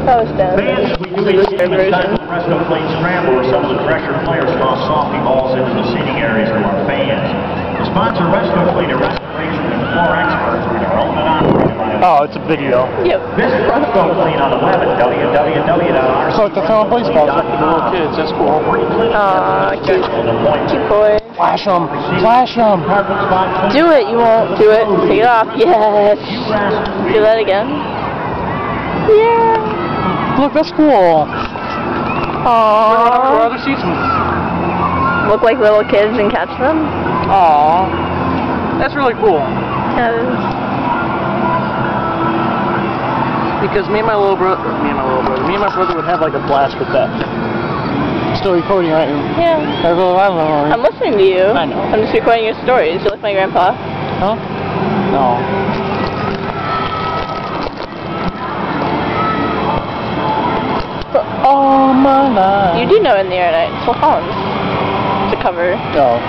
That was dumb. Fans, we do a Resto Plate Scramble where some of the fresher players toss softy balls into the seating areas of our fans. The sponsor Resto Plate Restoration and floor experts are owned and operated by Oh, it's a video. Yep. Visit Resto Plate on the web at www.rc. So that's how baseball for the little kids. That's cool. Aw, cute boy. Flash them. Flash them. Do it. You won't do it. Take it off. Yes. Do that again. Yeah. Look, that's cool. Aww. Other seats. Look like little kids and catch them. Aww. That's really cool. Because me and my brother would have like a blast with that. Still recording, right? Yeah. I'm listening to you. I know. I'm just recording your stories. You like my grandpa? Huh? No. For all my life. You do know In the Air Night. It's Phil Collins. It's a cover. No.